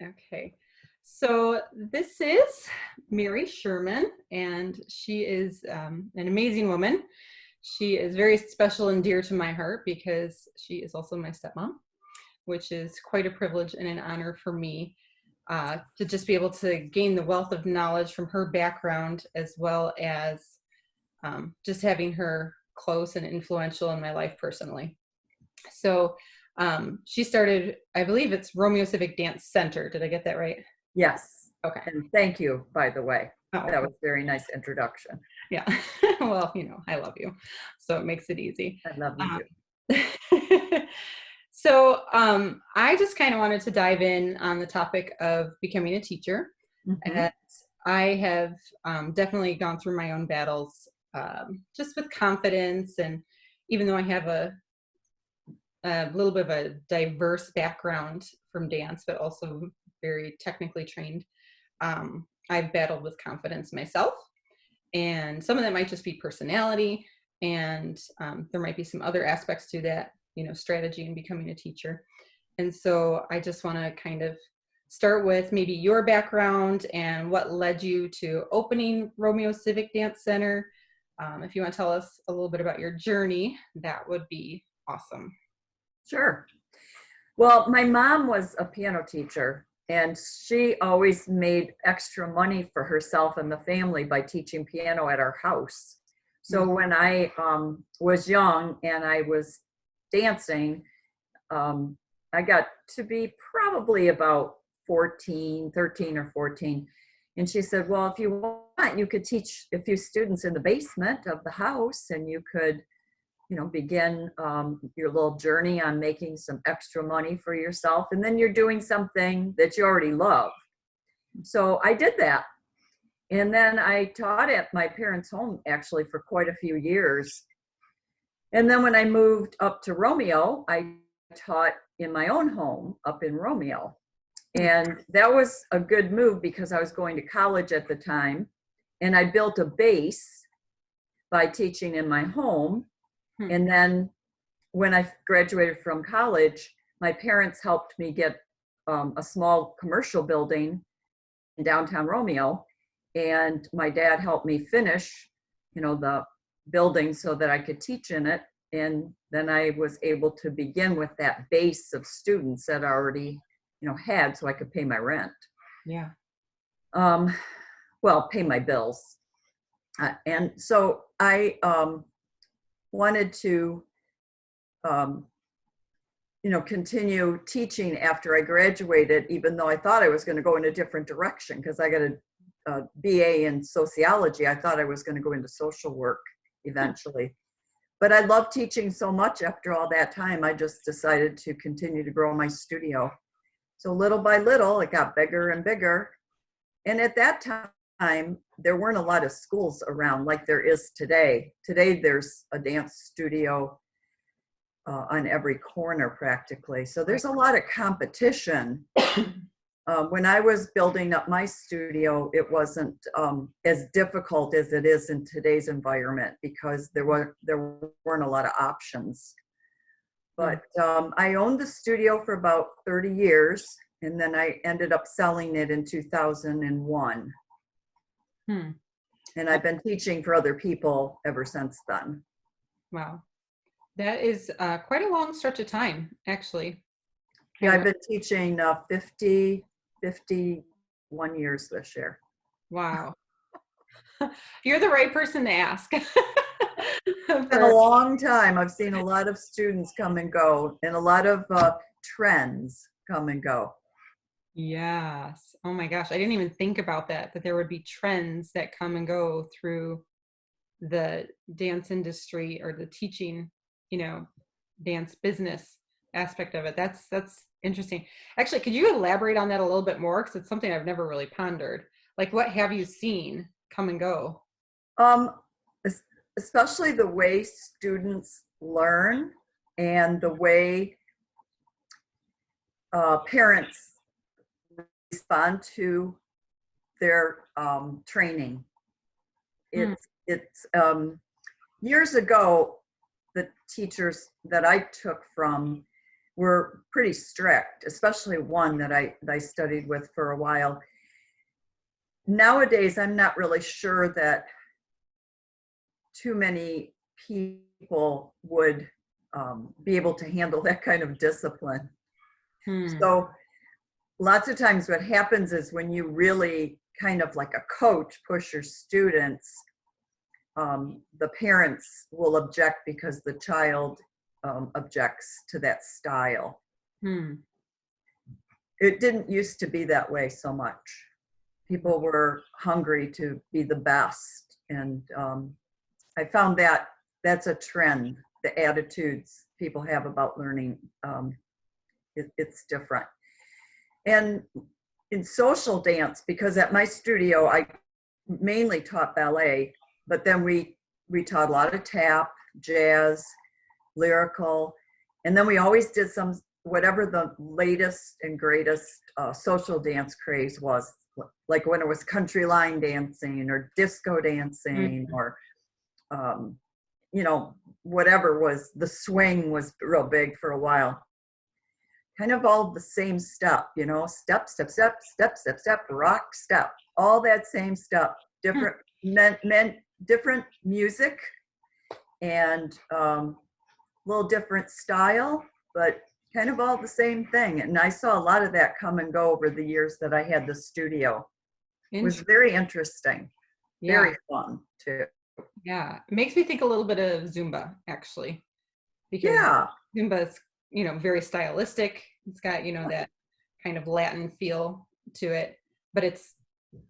Okay. So this is Mary Sherman, and she is an amazing woman. She is very special and dear to my heart because she is also my stepmom, which is quite a privilege and an honor for me to just be able to gain the wealth of knowledge from her background, as well as just having her close and influential in my life personally. So she started, I believe it's Romeo Civic Dance Center. Did I get that right? Yes. Okay. And thank you, by the way. Oh, That was a very nice introduction. yeah. Well, I love you, so it makes it easy. I love you Um, too. so I just kind of wanted to dive in on the topic of becoming a teacher. Mm-hmm. And I have definitely gone through my own battles just with confidence. And even though I have a little bit of a diverse background from dance, but also very technically trained, I've battled with confidence myself. And some of that might just be personality. And there might be some other aspects to that, strategy in becoming a teacher. And so I just want to kind of start with maybe your background and what led you to opening Romeo Civic Dance Center. If you want to tell us a little bit about your journey, that would be awesome. Sure. Well, my mom was a piano teacher, and she always made extra money for herself and the family by teaching piano at our house. So when I was young and I was dancing, I got to be probably about 13 or 14. And she said, well, if you want, you could teach a few students in the basement of the house, and you could, begin your little journey on making some extra money for yourself. And then you're doing something that you already love. So I did that. And then I taught at my parents' home actually for quite a few years. And then when I moved up to Romeo, I taught in my own home up in Romeo. And that was a good move because I was going to college at the time. And I built a base by teaching in my home. And then when I graduated from college, my parents helped me get a small commercial building in downtown Romeo. And my dad helped me finish, the building so that I could teach in it. And then I was able to begin with that base of students that I already, had, so I could pay my rent. Yeah. Well, pay my bills. And so I wanted to, continue teaching after I graduated, even though I thought I was going to go in a different direction because I got a BA in sociology. I thought I was going to go into social work eventually. But I loved teaching so much after all that time, I just decided to continue to grow my studio. So little by little, it got bigger and bigger. And at that time, there weren't a lot of schools around like there is today. Today, there's a dance studio on every corner practically. So there's a lot of competition. When I was building up my studio, it wasn't as difficult as it is in today's environment because there weren't a lot of options. But I owned the studio for about 30 years, and then I ended up selling it in 2001. And I've been teaching for other people ever since then. Wow. That is quite a long stretch of time, actually. Yeah, I've been teaching 51 years this year. Wow. You're the right person to ask. It's been a long time. I've seen a lot of students come and go, and a lot of trends come and go. Yes. Oh my gosh. I didn't even think about that there would be trends that come and go through the dance industry or the teaching, dance business aspect of it. That's interesting. Actually, could you elaborate on that a little bit more? Because it's something I've never really pondered. Like, what have you seen come and go? Especially the way students learn and the way parents respond to their training. It's years ago, the teachers that I took from were pretty strict, especially one that I studied with for a while. Nowadays, I'm not really sure that too many people would be able to handle that kind of discipline. So lots of times what happens is when you really kind of like a coach push your students, the parents will object because the child objects to that style. It didn't used to be that way so much. People were hungry to be the best. And I found that that's a trend, the attitudes people have about learning, it's different. And in social dance, because at my studio, I mainly taught ballet, but then we taught a lot of tap, jazz, lyrical, and then we always did some, whatever the latest and greatest social dance craze was, like when it was country line dancing or disco dancing, or you know, whatever was, the swing was real big for a while. Kind of all the same step, you know, step, step, step, step, step, step, rock, step, all that same step, different different music, and little different style, but kind of all the same thing. And I saw a lot of that come and go over the years that I had the studio. It was very interesting, very fun too. Yeah, it makes me think a little bit of Zumba, actually, because Zumba is, you know, very stylistic. It's got, you know, that kind of Latin feel to it, but it's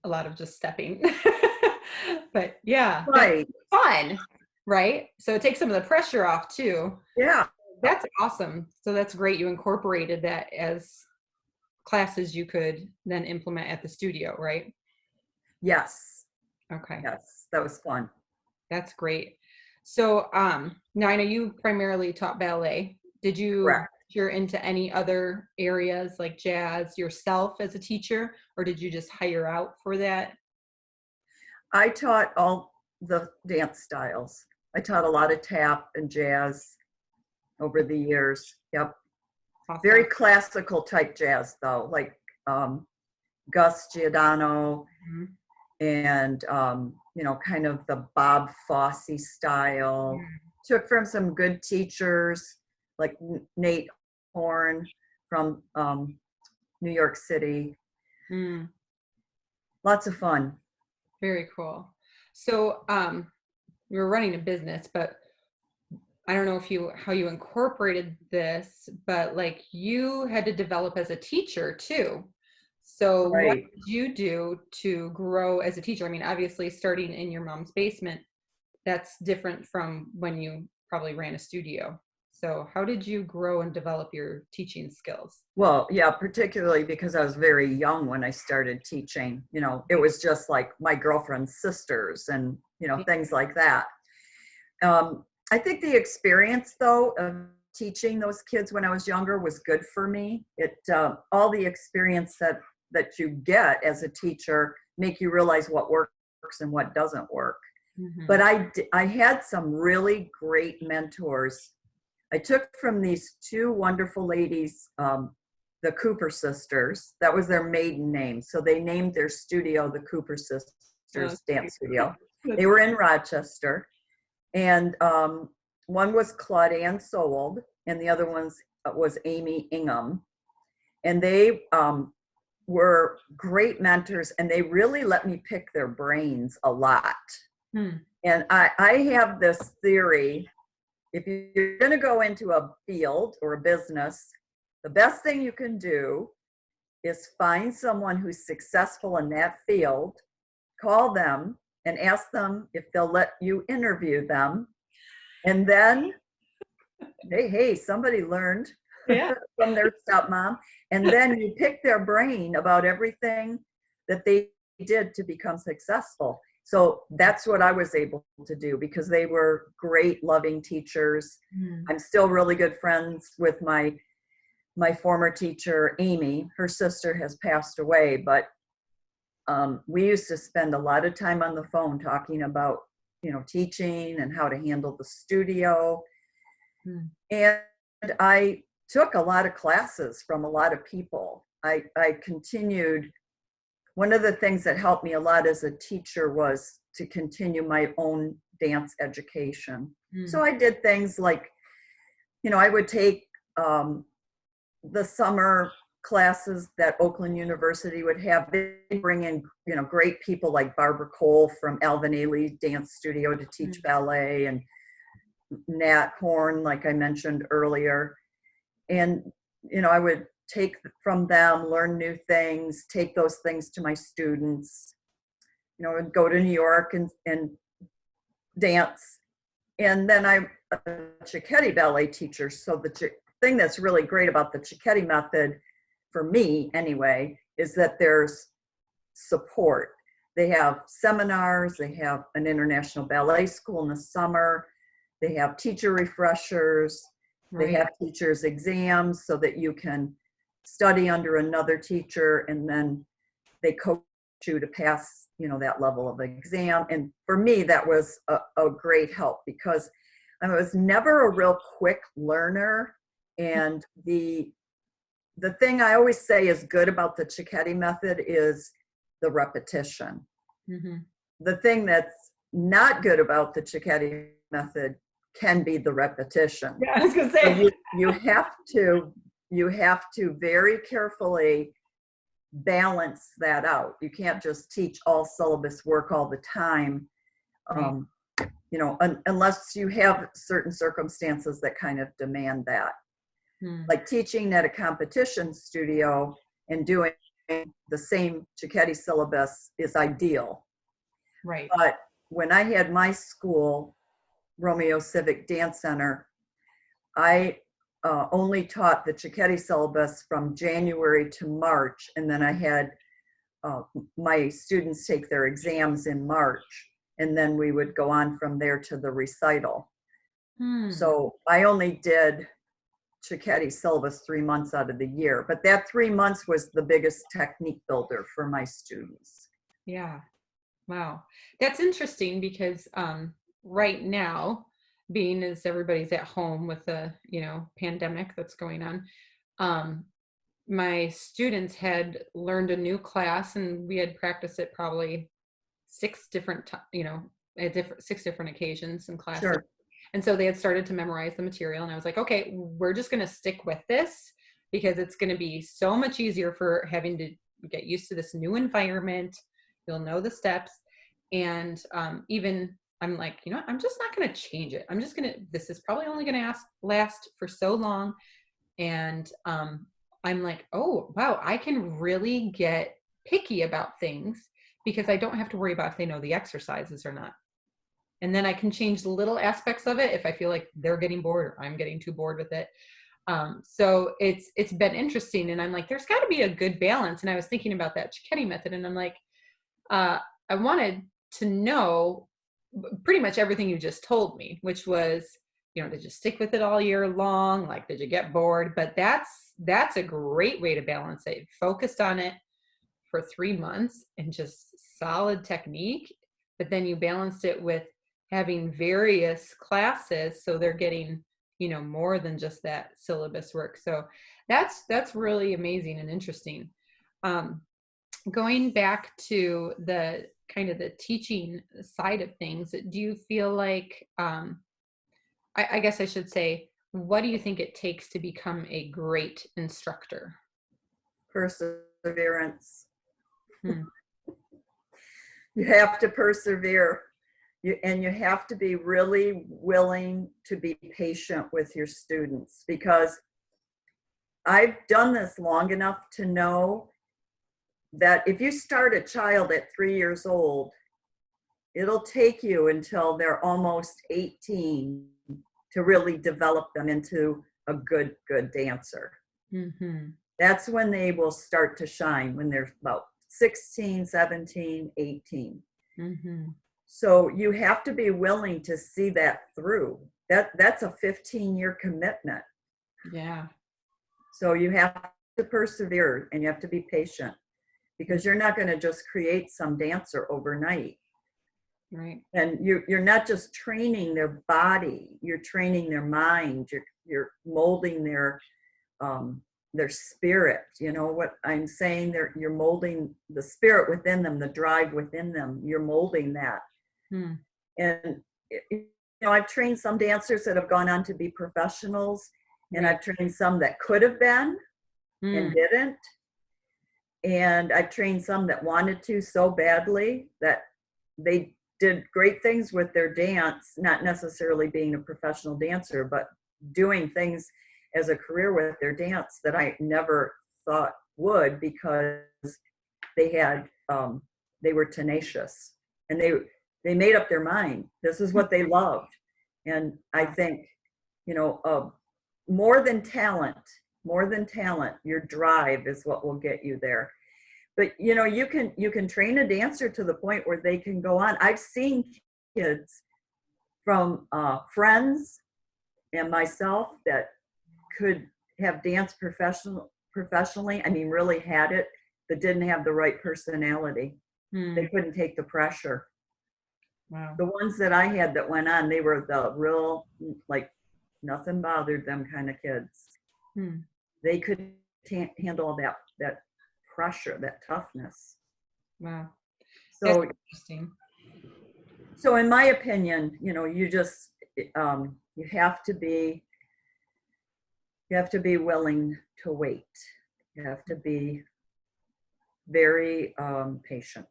a lot of just stepping. But yeah, right, fun, right? So it takes some of the pressure off too. Yeah, that's awesome. So that's great. You incorporated that as classes you could then implement at the studio, right? Yes. Okay. Yes, that was fun. That's great. So now I know you primarily taught ballet. Did you venture into any other areas like jazz yourself as a teacher, or did you just hire out for that? I taught all the dance styles. I taught a lot of tap and jazz over the years. Yep. Awesome. Very classical type jazz though, like Gus Giordano, and you know, kind of the Bob Fosse style. Took from some good teachers like Nate Horn from New York City. Lots of fun. Very cool. So you were running a business, but I don't know if how you incorporated this, but like you had to develop as a teacher too. So what did you do to grow as a teacher? I mean, obviously starting in your mom's basement, that's different from when you probably ran a studio. So how did you grow and develop your teaching skills? Well, yeah, particularly because I was very young when I started teaching. You know, it was just like my girlfriend's sisters and, you know, things like that. I think the experience, though, of teaching those kids when I was younger was good for me. It all the experience that you get as a teacher make you realize what works and what doesn't work. But I had some really great mentors. I took from these two wonderful ladies, the Cooper sisters. That was their maiden name. So they named their studio the Cooper Sisters Dance Studio. They were in Rochester. And one was Claude-Anne Sold, and the other one was Amy Ingham. And they were great mentors, and they really let me pick their brains a lot. And I have this theory. If you're going to go into a field or a business, the best thing you can do is find someone who's successful in that field, call them and ask them if they'll let you interview them. And then, hey, somebody learned from their stepmom. And then you pick their brain about everything that they did to become successful. So that's what I was able to do because they were great, loving teachers. I'm still really good friends with my former teacher, Amy. Her sister has passed away, but we used to spend a lot of time on the phone talking about, you know, teaching and how to handle the studio. And I took a lot of classes from a lot of people. I continued. One of the things that helped me a lot as a teacher was to continue my own dance education. So I did things like, I would take the summer classes that Oakland University would have. They bring in, great people like Barbara Cole from Alvin Ailey Dance Studio to teach ballet, and Nat Horn, like I mentioned earlier. And, I would take from them, learn new things, take those things to my students, and go to New York and dance. And then I'm a Cicchetti ballet teacher. So the thing that's really great about the Cicchetti method, for me anyway, is that there's support. They have seminars, they have an international ballet school in the summer, they have teacher refreshers, they have teachers' exams so that you can study under another teacher, and then they coach you to pass, that level of exam. And for me, that was a great help, because I was never a real quick learner. And the thing I always say is good about the Cicchetti method is the repetition. The thing that's not good about the Cicchetti method can be the repetition. Yeah, I was gonna say. So you have to very carefully balance that out. You can't just teach all syllabus work all the time, unless you have certain circumstances that kind of demand that. Like teaching at a competition studio and doing the same Cicchetti syllabus is ideal. Right. But when I had my school, Romeo Civic Dance Center, I only taught the Cicchetti syllabus from January to March, and then I had my students take their exams in March, and then we would go on from there to the recital. So I only did Cicchetti syllabus 3 months out of the year, but that 3 months was the biggest technique builder for my students. Yeah. Wow. That's interesting, because right now, being as everybody's at home with the, pandemic that's going on, my students had learned a new class, and we had practiced it probably 6 different, at 6 different occasions in classes. Sure. And so they had started to memorize the material, and I was like, okay, we're just going to stick with this, because it's going to be so much easier for having to get used to this new environment. You'll know the steps. And even I'm like, I'm just not going to change it. This is probably only going to last for so long. And I'm like, oh, wow, I can really get picky about things, because I don't have to worry about if they know the exercises or not. And then I can change the little aspects of it if I feel like they're getting bored or I'm getting too bored with it. So it's been interesting. And I'm like, there's got to be a good balance. And I was thinking about that Cicchetti method, and I'm like, I wanted to know pretty much everything you just told me, which was, did you stick with it all year long? Like, did you get bored? But that's a great way to balance it. Focused on it for 3 months and just solid technique, but then you balanced it with having various classes, so they're getting, more than just that syllabus work. So that's really amazing and interesting. Going back to the kind of the teaching side of things, do you feel like, I guess I should say, what do you think it takes to become a great instructor? Perseverance. You have to persevere. And you have to be really willing to be patient with your students, because I've done this long enough to know that if you start a child at 3 years old, it'll take you until they're almost 18 to really develop them into a good dancer. That's when they will start to shine, when they're about 16, 17, 18. So you have to be willing to see that through. That's a 15-year commitment. Yeah. So you have to persevere, and you have to be patient, because you're not going to just create some dancer overnight. Right. And you're not just training their body, you're training their mind, you're molding their their spirit. You know what I'm saying? You're molding the spirit within them, the drive within them. You're molding that. Hmm. And you know, I've trained some dancers that have gone on to be professionals, and I've trained some that could have been and didn't. And I've trained some that wanted to so badly that they did great things with their dance, not necessarily being a professional dancer, but doing things as a career with their dance that I never thought would, because they had they were tenacious, and they made up their mind. This is what they loved. And I think, you know, more than talent, your drive is what will get you there. But you know, you can train a dancer to the point where they can go on. I've seen kids from friends and myself that could have danced professionally. I mean, really had it, but didn't have the right personality. They couldn't take the pressure. Wow. The ones that I had that went on, they were the real, like, nothing bothered them kind of kids. They could handle that pressure, that toughness. Wow. So that's interesting. So in my opinion, you know, you just you have to be willing to wait. You have to be very patient.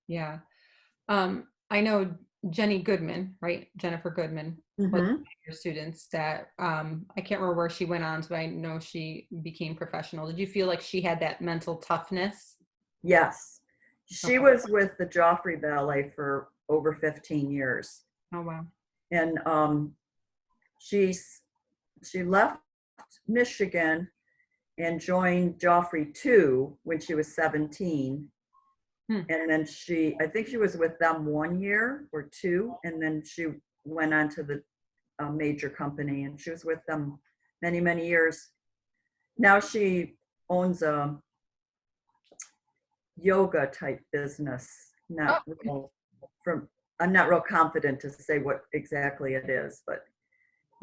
Yeah. I know Jenny Goodman, right? Jennifer Goodman, was one of your students that I can't remember where she went on, so I know she became professional. Did you feel like she had that mental toughness? Yes. She was with the Joffrey Ballet for over 15 years. Oh, wow. And she left Michigan and joined Joffrey 2 when she was 17. And then I think she was with them 1 year or 2, and then she went on to the major company, and she was with them many, many years. Now she owns a yoga type business. I'm not real confident to say what exactly it is, but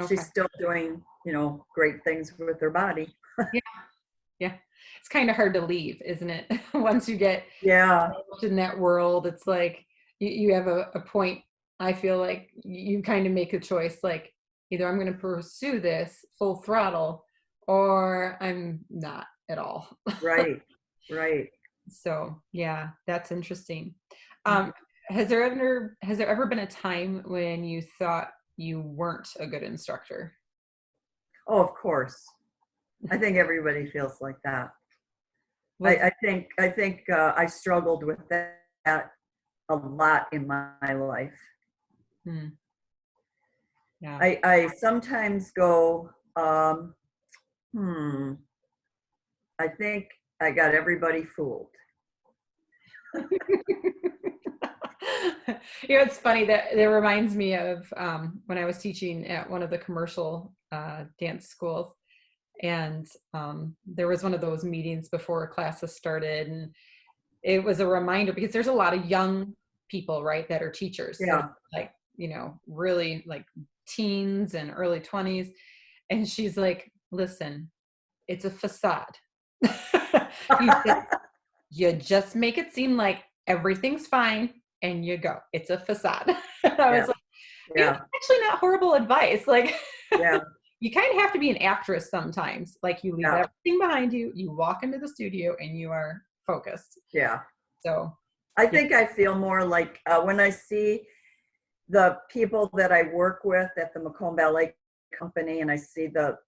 she's still doing, you know, great things with her body. Yeah. It's kind of hard to leave, isn't it? Once you get in that world, it's like you have a point. I feel like you kind of make a choice, like either I'm going to pursue this full throttle or I'm not at all. Right. So yeah, that's interesting. Has there ever been a time when you thought you weren't a good instructor? Oh, of course. I think everybody feels like that. I think I struggled with that a lot in my life. Yeah. I sometimes go, I think I got everybody fooled. You know, it's funny that reminds me of when I was teaching at one of the commercial dance schools. And there was one of those meetings before classes started, and it was a reminder because there's a lot of young people, right, that are teachers. Yeah. So, like, you know, really like teens and early 20s. And she's like, listen, it's a facade. You just make it seem like everything's fine and you go. It's a facade. I was like, it's actually not horrible advice. Like, you kind of have to be an actress sometimes. Like, you leave everything behind you, you walk into the studio, and you are focused. Yeah. So I think I feel more like when I see the people that I work with at the Macomb Ballet Company, and I see the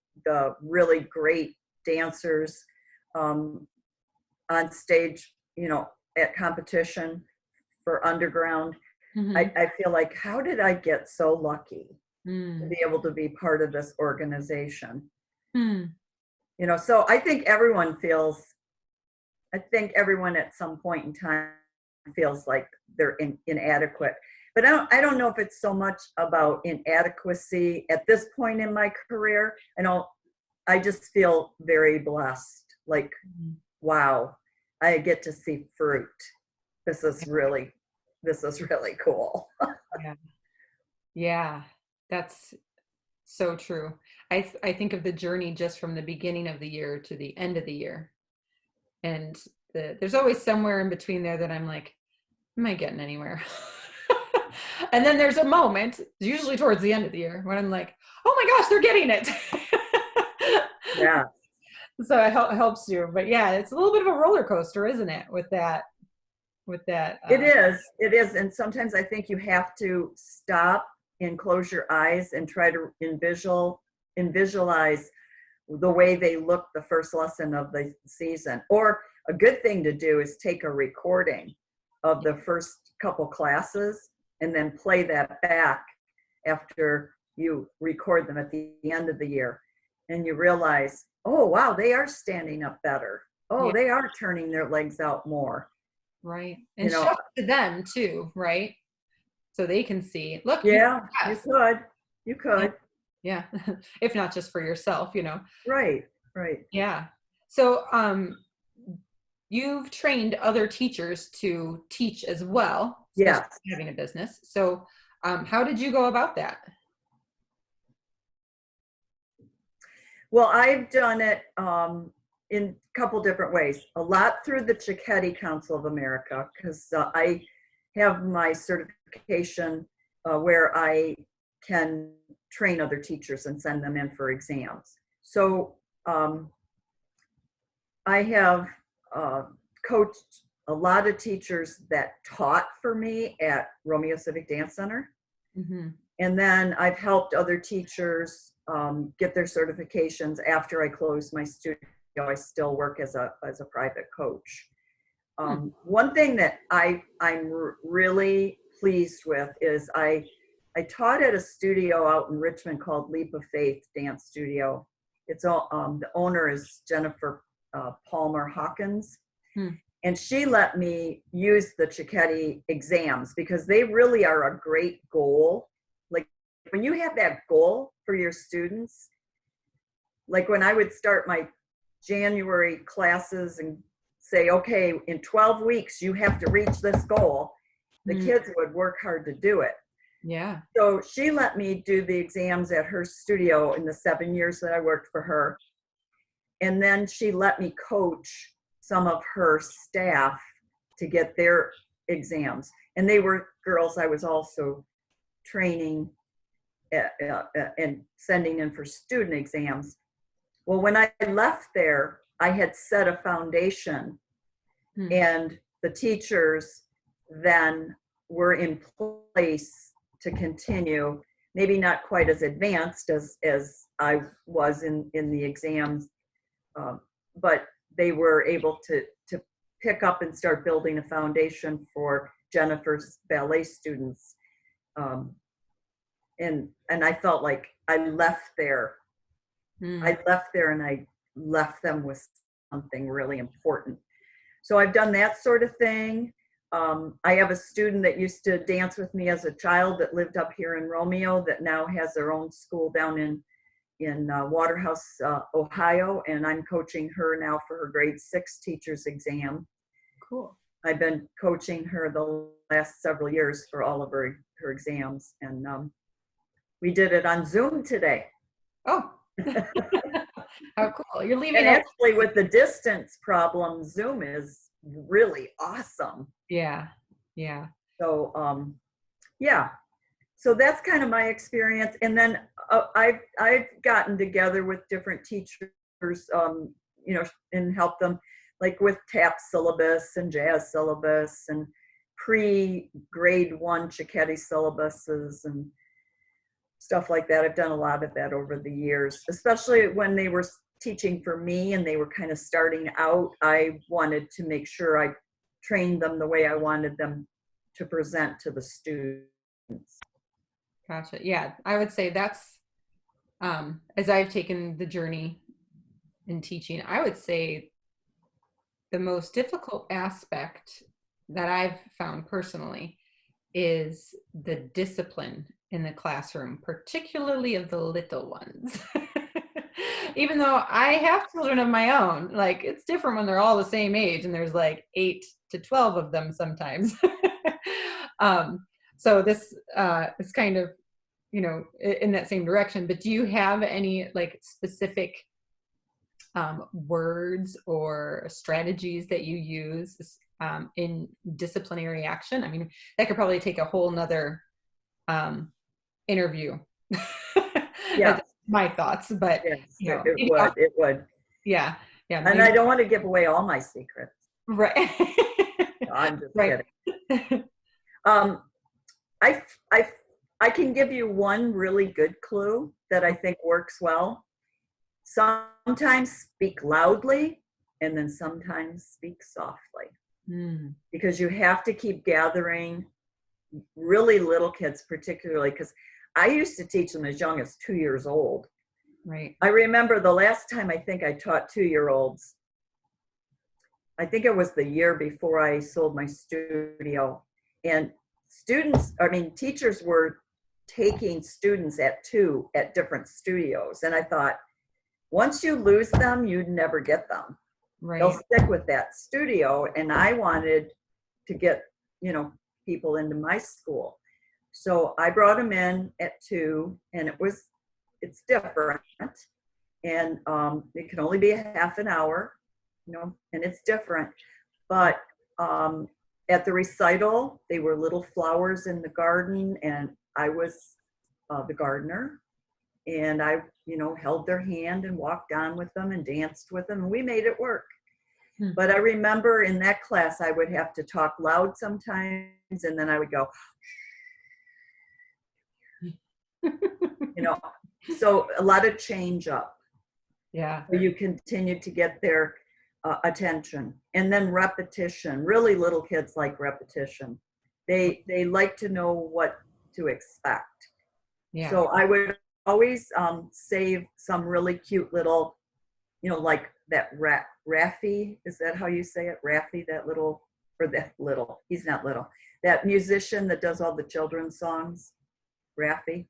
really great dancers on stage, you know, at competition for underground, I feel like, how did I get so lucky to be able to be part of this organization? You know, so I think everyone at some point in time feels like they're inadequate. But I don't know if it's so much about inadequacy at this point in my career. I just feel very blessed. Like, wow, I get to see fruit. This is really cool. Yeah, that's so true. I think of the journey just from the beginning of the year to the end of the year. And there's always somewhere in between there that I'm like, am I getting anywhere? And then there's a moment, usually towards the end of the year, when I'm like, oh my gosh, they're getting it. Yeah. So it helps you. But yeah, it's a little bit of a roller coaster, isn't it? With that. It is. It is. And sometimes I think you have to stop and close your eyes and try to visualize the way they look the first lesson of the season. Or a good thing to do is take a recording of the first couple classes and then play that back after you record them at the end of the year. And you realize, oh, wow, they are standing up better. Oh, Yeah. they are turning their legs out more. Right. And You know, show it to them too, right? So they can see, look, yeah, you you could. You could. yeah. If not just for yourself, Right, right. Yeah. So you've trained other teachers to teach as well, especially Yes. having a business. So how did you go about that? Well, I've done it in a couple different ways. A lot through the Cicchetti Council of America, because I have my certification where I can train other teachers and send them in for exams. So I have coached a lot of teachers that taught for me at Romeo Civic Dance Center. Mm-hmm. And then I've helped other teachers get their certifications after I closed my studio. I still work as a private coach. One thing that I'm really pleased with is I taught at a studio out in Richmond called Leap of Faith Dance Studio. It's the owner is Jennifer Palmer Hawkins. And she let me use the Cicchetti exams because they really are a great goal. Like when you have that goal for your students, like when I would start my January classes and say, okay, in 12 weeks, you have to reach this goal, the kids would work hard to do it. Yeah. So she let me do the exams at her studio in the 7 years that I worked for her. And then she let me coach some of her staff to get their exams. And they were girls I was also training and sending in for student exams. Well, when I left there, I had set a foundation and the teachers then were in place to continue, maybe not quite as advanced as I was in the exams, but they were able to pick up and start building a foundation for Jennifer's ballet students. And I felt like I left there. I left there and I left them with something really important. So I've done that sort of thing. I have a student that used to dance with me as a child that lived up here in Romeo that now has their own school down in Waterhouse, Ohio, and I'm coaching her now for her grade 6 teacher's exam. Cool. I've been coaching her the last several years for all of her exams, and we did it on Zoom today. Oh, how cool. You're leaving And actually with the distance problem, Zoom is really awesome. Yeah. Yeah. So, yeah. So that's kind of my experience. And then I've gotten together with different teachers, and help them like with tap syllabus and jazz syllabus and pre-grade 1 Cicchetti syllabuses and stuff like that. I've done a lot of that over the years, especially when they were teaching for me and they were kind of starting out. I wanted to make sure I trained them the way I wanted them to present to the students. Gotcha. Yeah, I would say that's, as I've taken the journey in teaching, I would say the most difficult aspect that I've found personally is the discipline in the classroom, particularly of the little ones. Even though I have children of my own, like it's different when they're all the same age and there's like 8 to 12 of them sometimes. So this is kind of you know, in that same direction. But do you have any like specific words or strategies that you use in disciplinary action? I mean, that could probably take a whole nother interview. Yeah. That's my thoughts, but Yes, you know, it would. yeah, yeah, And maybe, I don't want to give away all my secrets. right, No, I'm just right. kidding. Um, I, I, I can give you one really good clue that I think works well. Sometimes speak loudly and then sometimes speak softly, Mm, because you have to keep gathering really little kids, particularly because I used to teach them as young as 2 years old. right. I remember the last time I think I taught 2-year-olds, I think it was the year before I sold my studio. And teachers were taking students at 2 at different studios. And I thought, once you lose them, you'd never get them. They'll Right. stick with that studio. And I wanted to get, people into my school. So I brought them in at 2, and it's different. And it can only be a half an hour, and it's different. But at the recital, they were little flowers in the garden, and I was the gardener. And I, held their hand and walked on with them and danced with them, and we made it work. Hmm. But I remember in that class, I would have to talk loud sometimes, and then I would go, so a lot of change up. Yeah. So you continue to get their attention. And then repetition. Really little kids like repetition. They like to know what to expect. Yeah. So I would always save some really cute little, like that Raffi, is that how you say it? Raffi, he's not little. That musician that does all the children's songs, Raffi.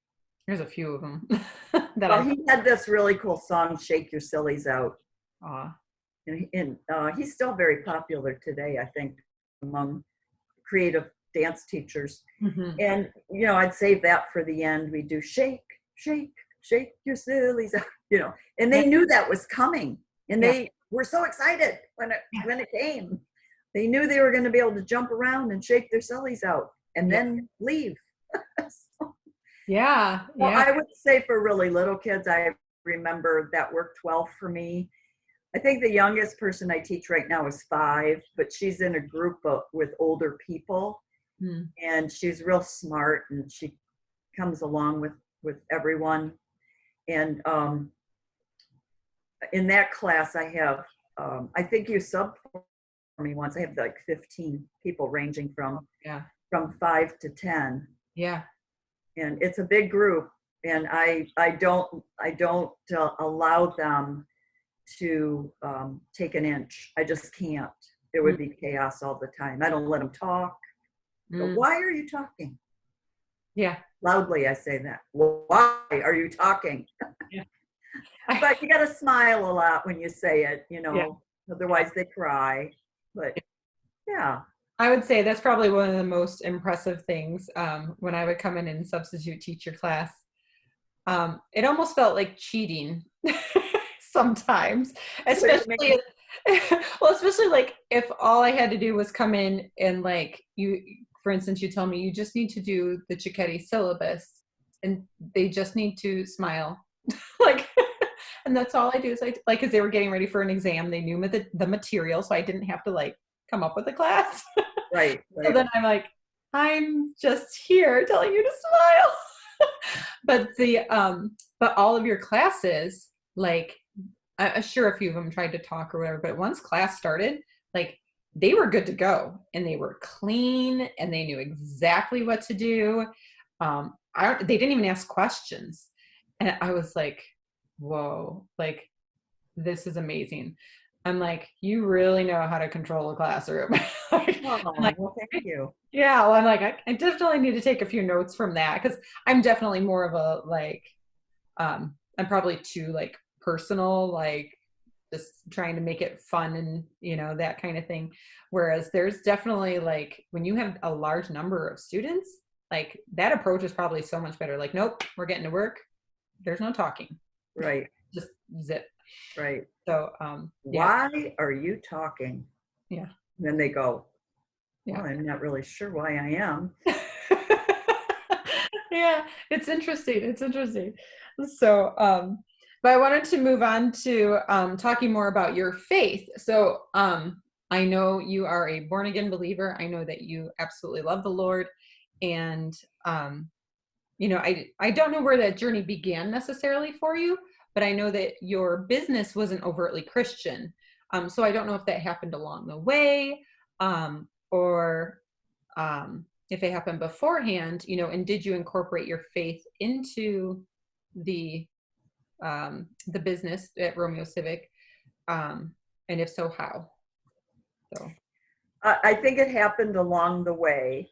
There's a few of them He had this really cool song, Shake Your Sillies Out. Aw. And he's still very popular today, I think, among creative dance teachers. Mm-hmm. And, I'd save that for the end. We do shake, shake, shake your sillies out, and they knew that was coming. And they were so excited when it came. They knew they were going to be able to jump around and shake their sillies out and then leave. Yeah. Well, Yeah. I would say for really little kids, I remember that worked well for me. I think the youngest person I teach right now is 5, but she's in a group with older people, and she's real smart, and she comes along with everyone. And in that class, I have, I think you subbed for me once. I have like 15 people ranging from 5 to 10. Yeah. And it's a big group, and I don't allow them to take an inch. I just can't. It would be chaos all the time. I don't let them talk. But why are you talking? Yeah. Loudly, I say that. Why are you talking? Yeah. But you got to smile a lot when you say it, Yeah. Otherwise they cry. But yeah. I would say that's probably one of the most impressive things when I would come in and substitute teach your class. It almost felt like cheating sometimes, especially especially like if all I had to do was come in and like for instance, you tell me you just need to do the Cicchetti syllabus and they just need to smile. Like, and that's all I do is like, cause they were getting ready for an exam. They knew the material, so I didn't have to like come up with a class. Right. So then I'm like, I'm just here telling you to smile. But all of your classes, like, I'm sure a few of them tried to talk or whatever, but once class started, like they were good to go and they were clean and they knew exactly what to do. They didn't even ask questions. And I was like, whoa, like this is amazing. I'm like, you really know how to control a classroom. Well, thank you. Yeah, well, I'm like, I definitely need to take a few notes from that because I'm definitely more of a like, I'm probably too like personal, like just trying to make it fun and that kind of thing. Whereas there's definitely like when you have a large number of students, like that approach is probably so much better. Like, nope, we're getting to work. There's no talking. Right. Just zip. Right. So, yeah. Why are you talking? Yeah. And then they go, Yeah. well, I'm not really sure why I am. Yeah, it's interesting. It's interesting. So, but I wanted to move on to talking more about your faith. So, I know you are a born again believer. I know that you absolutely love the Lord, and you know, I don't know where that journey began necessarily for you, but I know that your business wasn't overtly Christian. So I don't know if that happened along the way, or if it happened beforehand, you know, and did you incorporate your faith into the business at Romeo Civic? And if so, how? So, I think it happened along the way.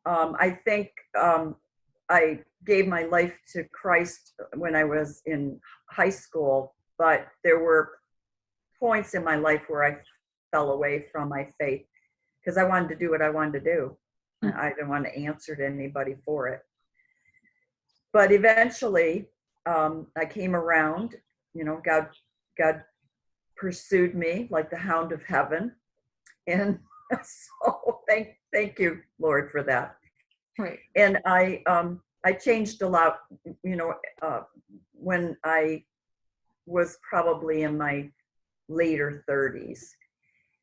I think I gave my life to Christ when I was in high school, but there were points in my life where I fell away from my faith because I wanted to do what I wanted to do. I didn't want to answer to anybody for it. But eventually, I came around. You know, God pursued me like the hound of heaven, and so thank you, Lord, for that. right. And I changed a lot. You know, when I was probably in my later 30s,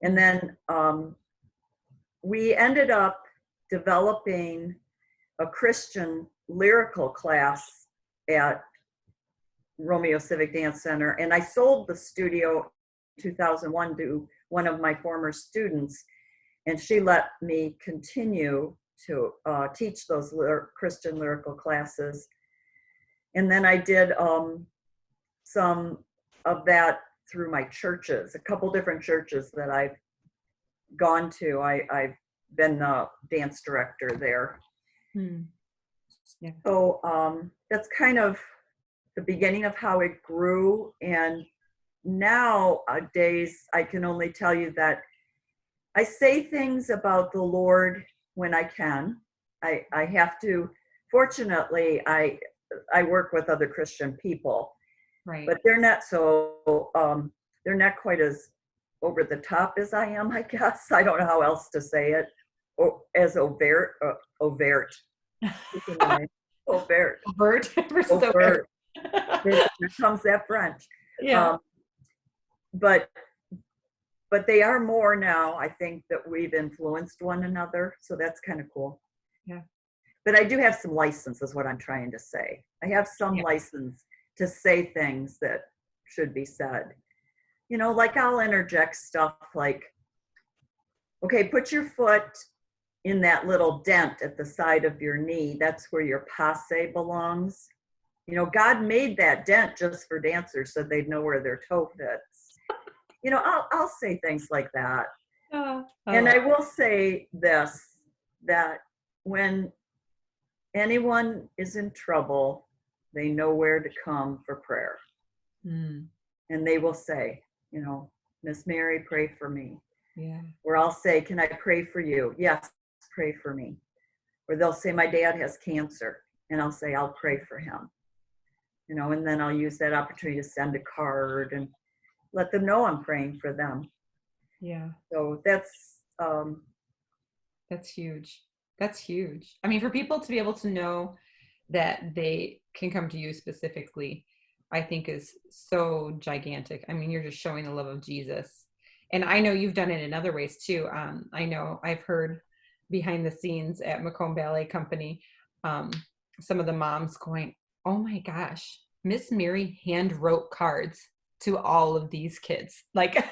and then we ended up developing a Christian lyrical class at Romeo Civic Dance Center, and I sold the studio in 2001 to one of my former students, and she let me continue to teach those Christian lyrical classes. And then I did some of that through my churches, a couple different churches that I've gone to. I've been the dance director there. Yeah. So that's kind of the beginning of how it grew. And nowadays, I can only tell you that I say things about the Lord when I can. I have to. Fortunately, I work with other Christian people, Right. but they're not so. They're not quite as over the top as I am, I guess. I don't know how else to say it. Or as overt. Overt. Overt. Overt versus Overt. overt. Here comes that French. Yeah. But they are more now. I think that we've influenced one another, so that's kind of cool. Yeah. But I do have some license, is what I'm trying to say. I have some license to say things that should be said. You know, like I'll interject stuff like, okay, put your foot in that little dent at the side of your knee. That's where your passe belongs. You know, God made that dent just for dancers so they'd know where their toe fits. You know, I'll say things like that. And I will say this, that when anyone is in trouble, they know where to come for prayer. And they will say, you know, Miss Mary, pray for me. Yeah. Or I'll say, can I pray for you? Yes, pray for me. Or they'll say, my dad has cancer. And I'll say, I'll pray for him. You know, and then I'll use that opportunity to send a card and let them know I'm praying for them. Yeah. So that's huge. That's huge. I mean, for people to be able to know that they can come to you specifically, I think is so gigantic. I mean, you're just showing the love of Jesus. And I know you've done it in other ways too. I know I've heard behind the scenes at Macomb Ballet Company, some of the moms going, oh my gosh, Miss Mary hand wrote cards to all of these kids. Like,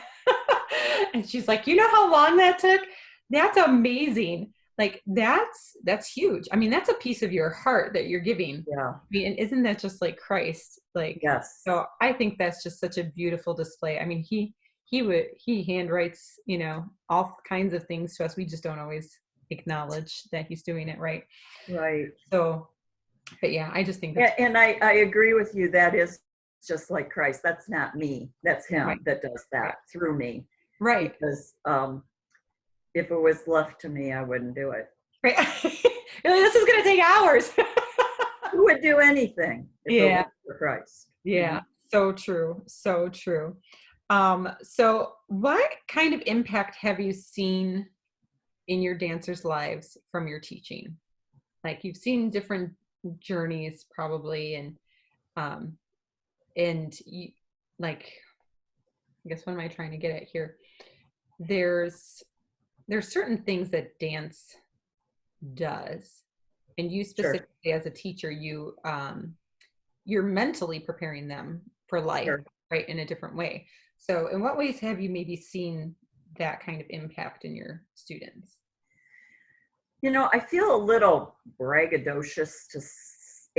and she's like, you know how long that took? That's amazing. Like that's huge. I mean, that's a piece of your heart that you're giving. Yeah. I mean, and isn't that just like Christ? Like, yes. So I think that's just such a beautiful display. I mean, he handwrites, you know, all kinds of things to us. We just don't always acknowledge that he's doing it right. Right. So, but yeah, I just think that's and I agree with you. That is just like Christ. That's not me. That's him that does that through me. Right. Because if it was left to me, I wouldn't do it. Right. You're like, this is going to take hours. Who would do anything if it Yeah. wasn't for Christ? Yeah. So true. So true. So what kind of impact have you seen in your dancers' lives from your teaching? Like you've seen different journeys probably, um, and you, like, I guess what am I trying to get at here? There's certain things that dance does, and you Sure, specifically as a teacher, you're mentally preparing them for life, sure. right, in a different way. So in what ways have you maybe seen that kind of impact in your students? I feel a little braggadocious to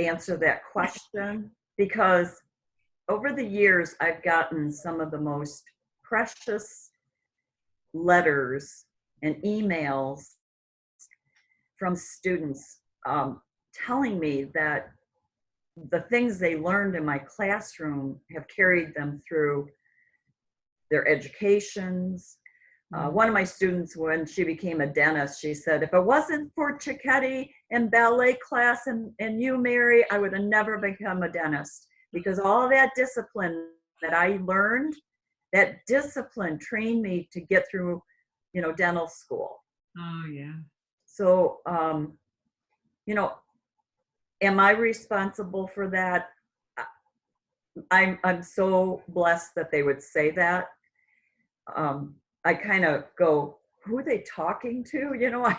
answer that question because over the years, I've gotten some of the most precious letters and emails from students telling me that the things they learned in my classroom have carried them through their educations. One of my students, when she became a dentist, she said, if it wasn't for Cicchetti and ballet class and you, Mary, I would have never become a dentist because all that discipline that I learned, that discipline trained me to get through, dental school. Oh yeah. So, you know, am I responsible for that? I'm so blessed that they would say that. I kind of go, who are they talking to? I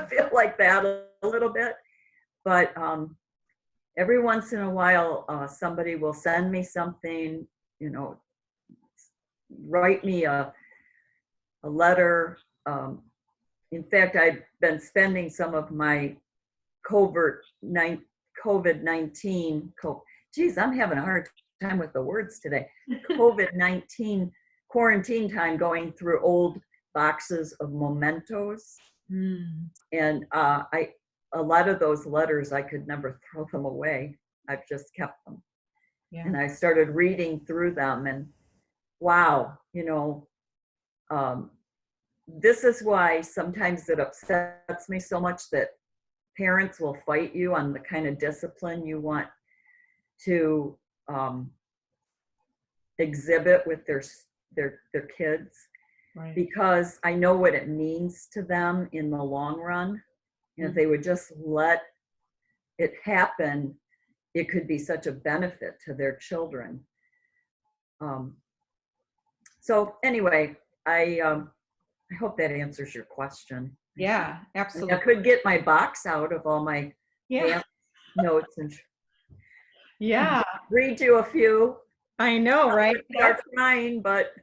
feel like that a little bit. But every once in a while, somebody will send me something, you know, write me a letter. In fact, I've been spending some of my COVID-19, geez, I'm having a hard time with the words today. COVID-19 quarantine time going through old boxes of mementos. And a lot of those letters, I could never throw them away. I've just kept them. Yeah. And I started reading through them and wow, this is why sometimes it upsets me so much that parents will fight you on the kind of discipline you want to exhibit with their kids, Right. because I know what it means to them in the long run. And if they would just let it happen, it could be such a benefit to their children. So anyway, I hope that answers your question. Yeah, I absolutely. could get my box out of all my Yeah. notes and Yeah, read you a few. I know, right? Start crying, but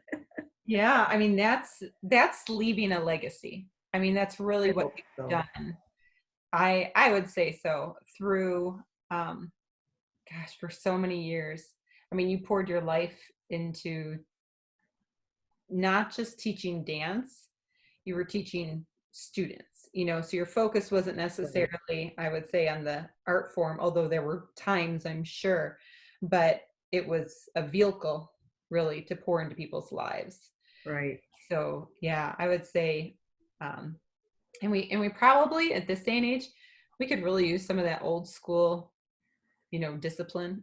Yeah, I mean that's leaving a legacy. I mean that's really I what hope you've so. done. I would say so through gosh, for so many years. I mean, you poured your life into not just teaching dance, you were teaching students, so your focus wasn't necessarily, I would say, on the art form, although there were times, I'm sure, but it was a vehicle really to pour into people's lives. Right. So yeah, I would say, and we probably at this day and age, we could really use some of that old school, discipline.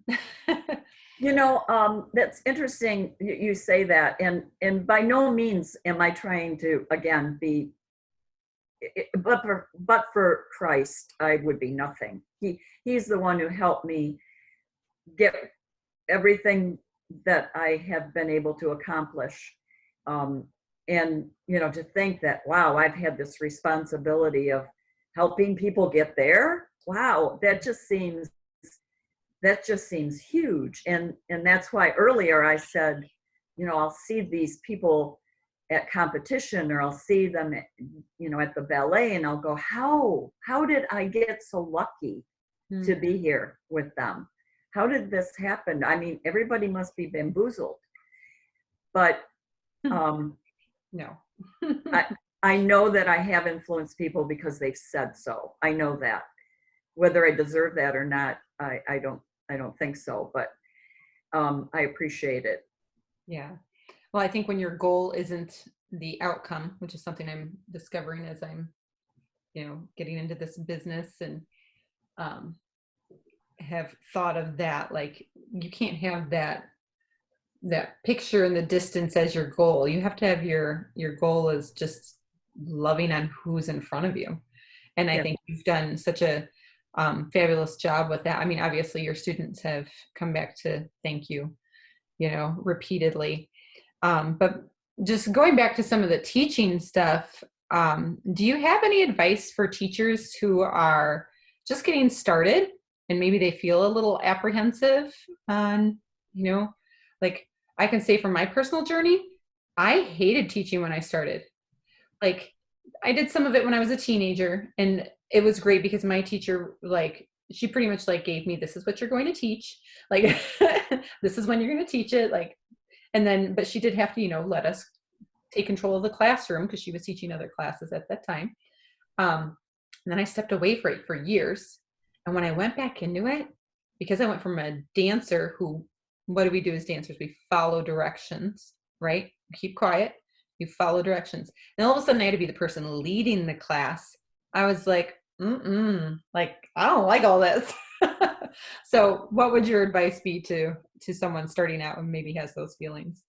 That's interesting you say that, and by no means am I trying to again be, but for Christ, I would be nothing. He's the one who helped me get everything that I have been able to accomplish. And to think that, wow, I've had this responsibility of helping people get there. Wow, that just seems huge. And that's why earlier I said, I'll see these people at competition, or I'll see them at the ballet, and I'll go, how did I get so lucky to be here with them? How did this happen? I mean, everybody must be bamboozled. But No. I know that I have influenced people because they've said so. I know that. Whether I deserve that or not, I don't think so, but I appreciate it. Yeah. Well, I think when your goal isn't the outcome, which is something I'm discovering as I'm getting into this business and have thought of that. Like, you can't have that picture in the distance as your goal. You have to have your goal is just loving on who's in front of you. And I think you've done such a fabulous job with that. I mean, obviously your students have come back to thank you, repeatedly. But just going back to some of the teaching stuff, do you have any advice for teachers who are just getting started and maybe they feel a little apprehensive on, like, I can say from my personal journey, I hated teaching when I started. Like, I did some of it when I was a teenager, and it was great because my teacher, like, she pretty much like gave me, this is what you're going to teach. Like, this is when you're going to teach it. Like, and then, but she did have to, let us take control of the classroom because she was teaching other classes at that time. And then I stepped away from it for years. And when I went back into it, because I went from a dancer who, what do we do as dancers? We follow directions, right? Keep quiet. You follow directions. And all of a sudden I had to be the person leading the class. I was like, like, I don't like all this. So what would your advice be to someone starting out and maybe has those feelings?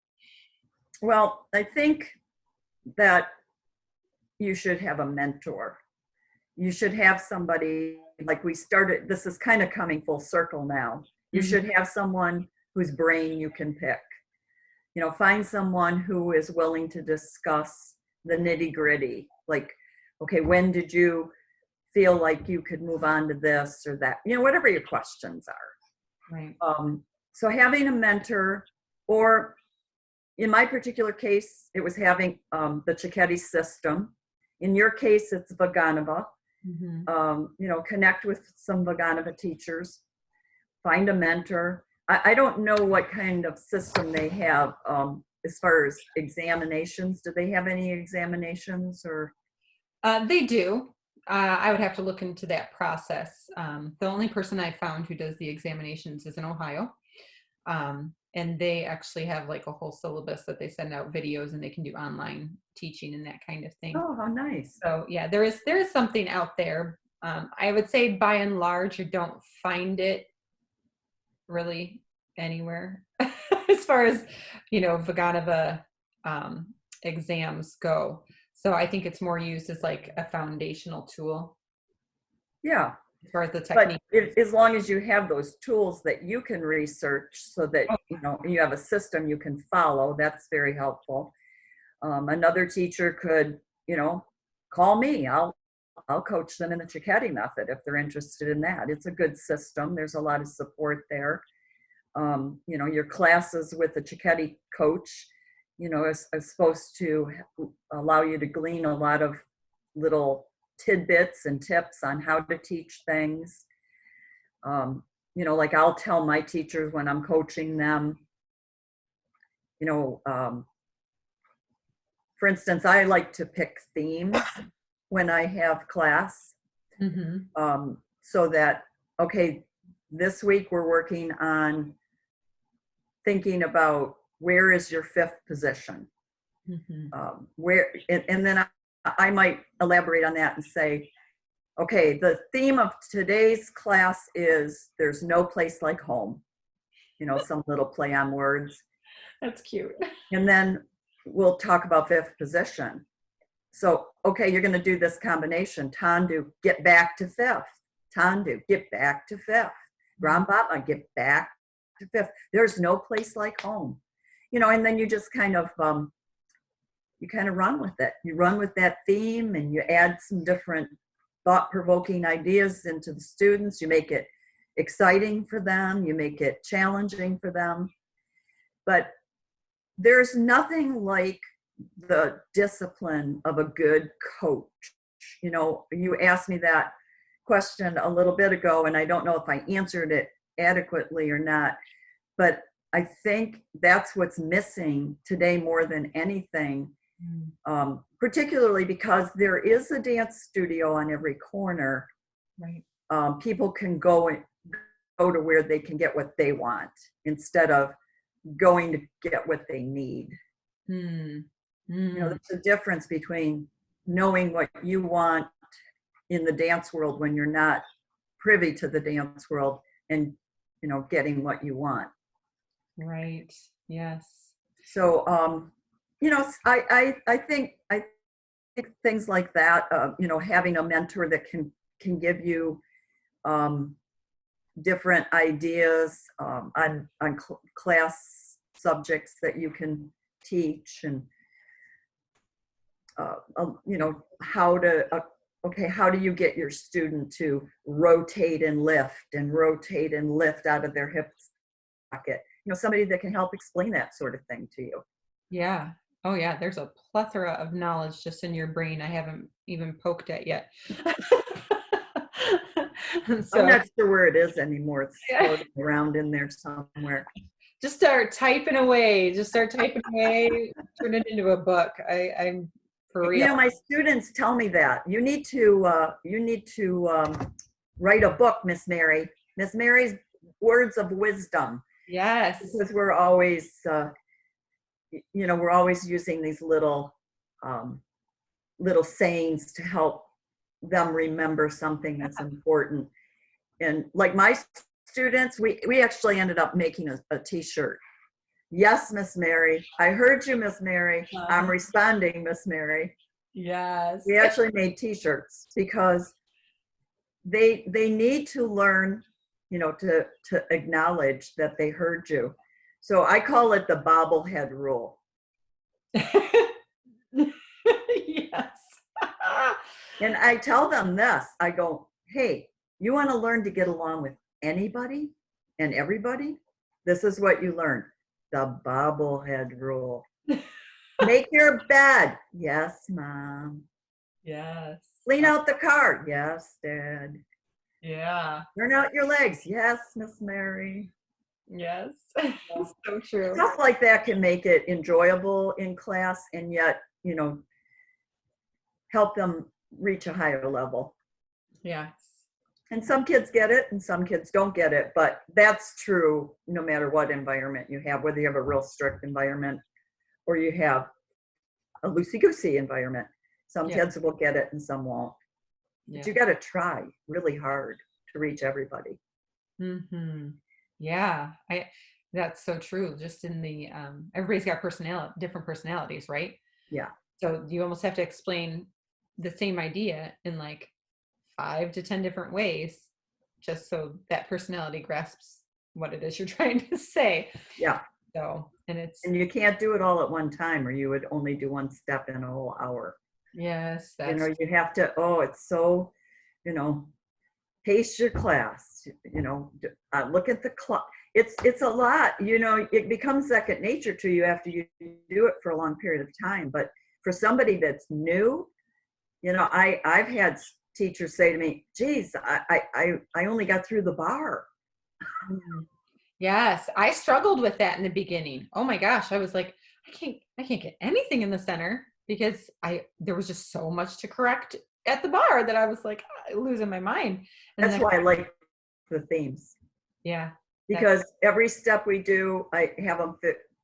Well, I think that you should have a mentor. You should have somebody, like we started, this is kind of coming full circle now. You should have someone whose brain you can pick. Find someone who is willing to discuss the nitty gritty. Like, okay, when did you feel like you could move on to this or that? Whatever your questions are. Right. So having a mentor, or in my particular case, it was having the Cicchetti system. In your case, it's Vaganova. Connect with some Vaganova teachers, find a mentor. I don't know what kind of system they have as far as examinations. Do they have any examinations or? They do. I would have to look into that process. The only person I found who does the examinations is in Ohio. And they actually have like a whole syllabus that they send out videos, and they can do online teaching and that kind of thing. Oh, how nice. So yeah, there is something out there. I would say by and large, you don't find it really anywhere as far as, Vaganova exams go. So I think it's more used as like a foundational tool. Yeah. As far as the technique. But as long as you have those tools that you can research so that, you have a system you can follow, that's very helpful. Another teacher could, call me. I'll coach them in the Cicchetti method if they're interested in that. It's a good system. There's a lot of support there. Your classes with the Cicchetti coach, is supposed to allow you to glean a lot of little tidbits and tips on how to teach things. Like I'll tell my teachers when I'm coaching them, for instance, I like to pick themes when I have class. So that, okay, this week we're working on thinking about where is your fifth position? Where, and then I might elaborate on that and say, okay, the theme of today's class is there's no place like home. Some little play on words. That's cute. And then we'll talk about fifth position. So, okay, you're going to do this combination. Tandu, get back to fifth. Tandu, get back to fifth. Grandpapa, get back to fifth. There's no place like home. And then you just kind of run with it. You run with that theme and you add some different thought-provoking ideas into the students. You make it exciting for them. You make it challenging for them. But there's nothing like the discipline of a good coach. You asked me that question a little bit ago, and I don't know if I answered it adequately or not, but I think that's what's missing today more than anything, particularly because there is a dance studio on every corner. Right. People can go to where they can get what they want instead of going to get what they need. There's a difference between knowing what you want in the dance world when you're not privy to the dance world and, getting what you want. Right. Yes. So, I think things like that, having a mentor that can give you different ideas on class subjects that you can teach, and how to how do you get your student to rotate and lift out of their hip socket? Somebody that can help explain that sort of thing to you. Yeah. Oh yeah. There's a plethora of knowledge just in your brain. I haven't even poked at yet. I'm So not sure where it is anymore. It's yeah, floating around in there somewhere. just start typing away. Just start typing away. Turn it into a book. I'm for real. My students tell me that you need to write a book, Miss Mary. Miss Mary's words of wisdom. Yes. Because we're always, we're always using these little sayings to help them remember something that's important. And like my students, we actually ended up making a t-shirt. Yes, Miss Mary. I heard you, Miss Mary. I'm responding, Miss Mary. Yes. We actually made t-shirts because they need to learn, to acknowledge that they heard you. So I call it the bobblehead rule. Yes. And I tell them this. I go, hey, you want to learn to get along with anybody and everybody? This is what you learn. The bobblehead rule. Make your bed. Yes, Mom. Yes. Clean out the car. Yes, Dad. Yeah. Turn out your legs. Yes, Miss Mary. Yes. So true. Stuff like that can make it enjoyable in class and yet, help them reach a higher level. Yes. And some kids get it and some kids don't get it, but that's true no matter what environment you have, whether you have a real strict environment or you have a loosey-goosey environment. Some kids will get it and some won't. Yeah. But you got to try really hard to reach everybody. Mm-hmm. Yeah. That's so true. Just in the everybody's got different personalities, right? Yeah. So you almost have to explain the same idea in like 5 to 10 different ways, just so that personality grasps what it is you're trying to say. Yeah. So, and you can't do it all at one time, or you would only do one step in a whole hour. Yes, you have to. Oh, it's so, pace your class. Look at the clock. It's a lot. It becomes second nature to you after you do it for a long period of time. But for somebody that's new, I've had teachers say to me, geez, I only got through the bar. Yes, I struggled with that in the beginning. Oh my gosh, I was like, I can't get anything in the center because there was just so much to correct at the bar that I was like losing my mind. And that's why I like the themes. Yeah. Because every step we do, I have them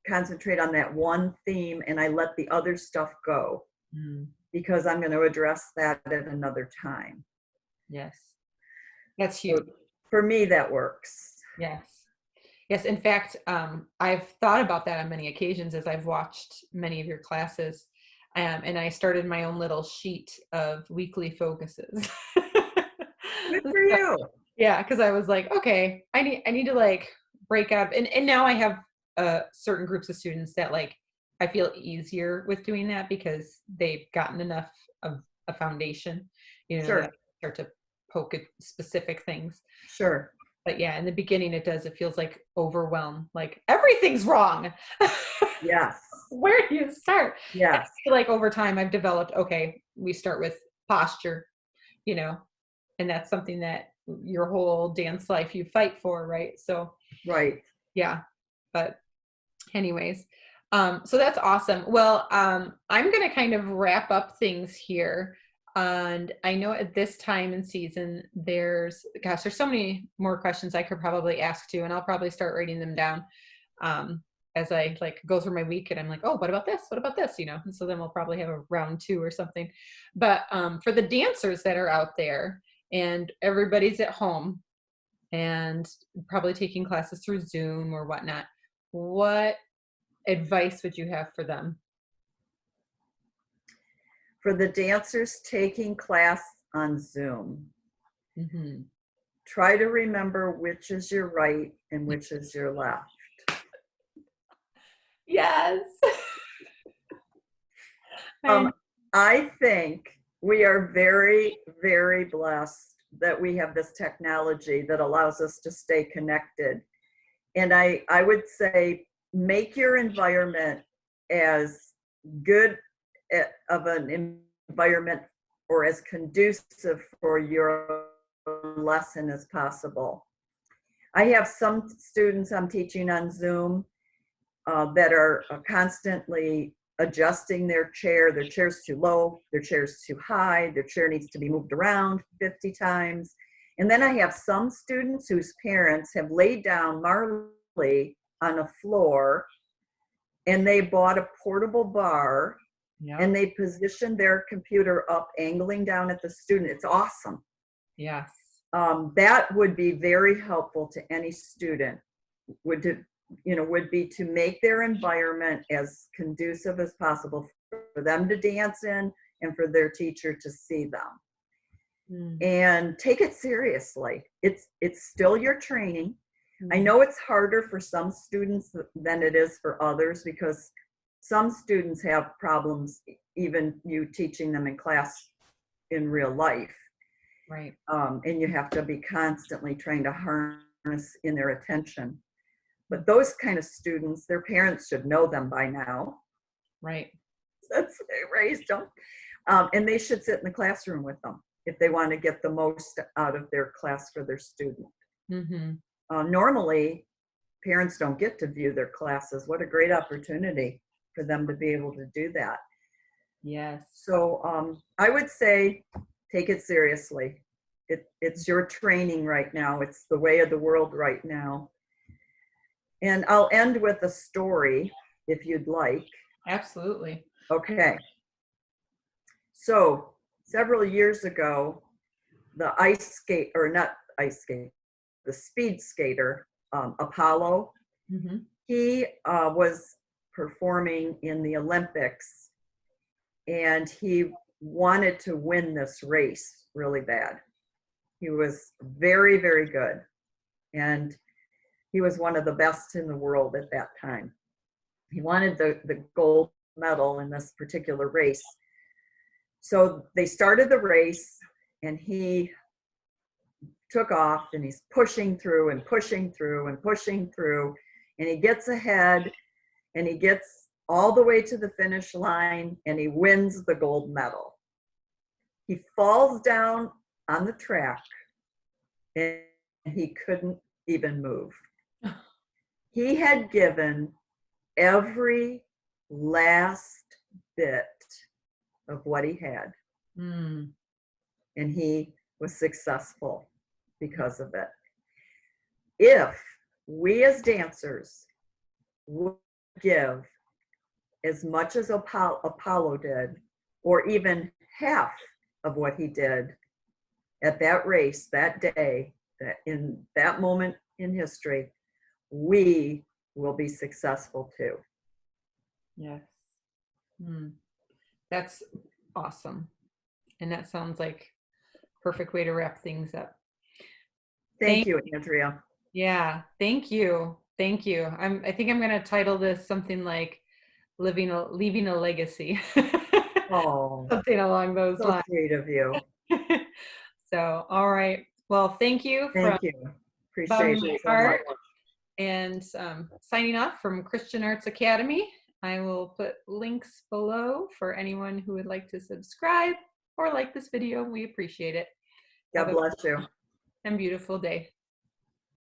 concentrate on that one theme and I let the other stuff go. Because I'm going to address that at another time. Yes. That's huge. So for me, that works. Yes. Yes. In fact, I've thought about that on many occasions as I've watched many of your classes. And I started my own little sheet of weekly focuses. Good for you. Yeah. Cause I was like, okay, I need to like break up. And now I have certain groups of students that like, I feel easier with doing that because they've gotten enough of a foundation, Sure. that start to poke at specific things. Sure. But yeah, in the beginning it feels like overwhelm, like everything's wrong. Yes. Where do you start? Yes. I feel like over time I've developed, okay, we start with posture, and that's something that your whole dance life you fight for, right? So right. Yeah. But anyways, so that's awesome. Well, I'm going to kind of wrap up things here. And I know at this time in season, there's so many more questions I could probably ask too, and I'll probably start writing them down. as I like go through my week and I'm like, oh, what about this? What about this? You know, and so then we'll probably have a round 2 or something. But for the dancers that are out there and everybody's at home and probably taking classes through Zoom or whatnot, what advice would you have for them? For the dancers taking class on Zoom, Hmm. try to remember which is your right and which is your left. Yes. Um, I think we are very, very blessed that we have this technology that allows us to stay connected. And I would say make your environment as good of an environment or as conducive for your lesson as possible. I have some students I'm teaching on Zoom that are constantly adjusting their chair. Their chair's too low, their chair's too high, their chair needs to be moved around 50 times. And then I have some students whose parents have laid down Marley on a floor and they bought a portable bar and they positioned their computer up, angling down at the student. It's awesome. Yes. That would be very helpful to any student. Would be to make their environment as conducive as possible for them to dance in and for their teacher to see them. And take it seriously. It's still your training. I know it's harder for some students than it is for others because some students have problems even you teaching them in class in real life. Right. And you have to be constantly trying to harness in their attention. But those kind of students, their parents should know them by now. Right. That's they raised them. And they should sit in the classroom with them if they want to get the most out of their class for their student. Normally, parents don't get to view their classes. What a great opportunity for them to be able to do that. Yes. So I would say take it seriously. It's your training right now. It's the way of the world right now. And I'll end with a story if you'd like. Absolutely. Okay. So several years ago, the the speed skater, Apollo, he was performing in the Olympics and he wanted to win this race really bad. He was very, very good. And he was one of the best in the world at that time. He wanted the gold medal in this particular race. So they started the race and he took off and he's pushing through and pushing through and pushing through. And he gets ahead and he gets all the way to the finish line and he wins the gold medal. He falls down on the track and he couldn't even move. He had given every last bit of what he had. And he was successful because of it. If we as dancers would give as much as Apollo did, or even half of what he did at that race that day, that in that moment in history, we will be successful too. Yes. That's awesome. And that sounds like a perfect way to wrap things up. Thank you, Andrea. Yeah, thank you. Thank you. I think I'm going to title this something like leaving a legacy. Oh, something along those so lines. sweet of you. So, all right. Well, thank you. Thank you. Appreciate it so much. And signing off from Christian Arts Academy. I will put links below for anyone who would like to subscribe or like this video. We appreciate it. God bless you. And beautiful day.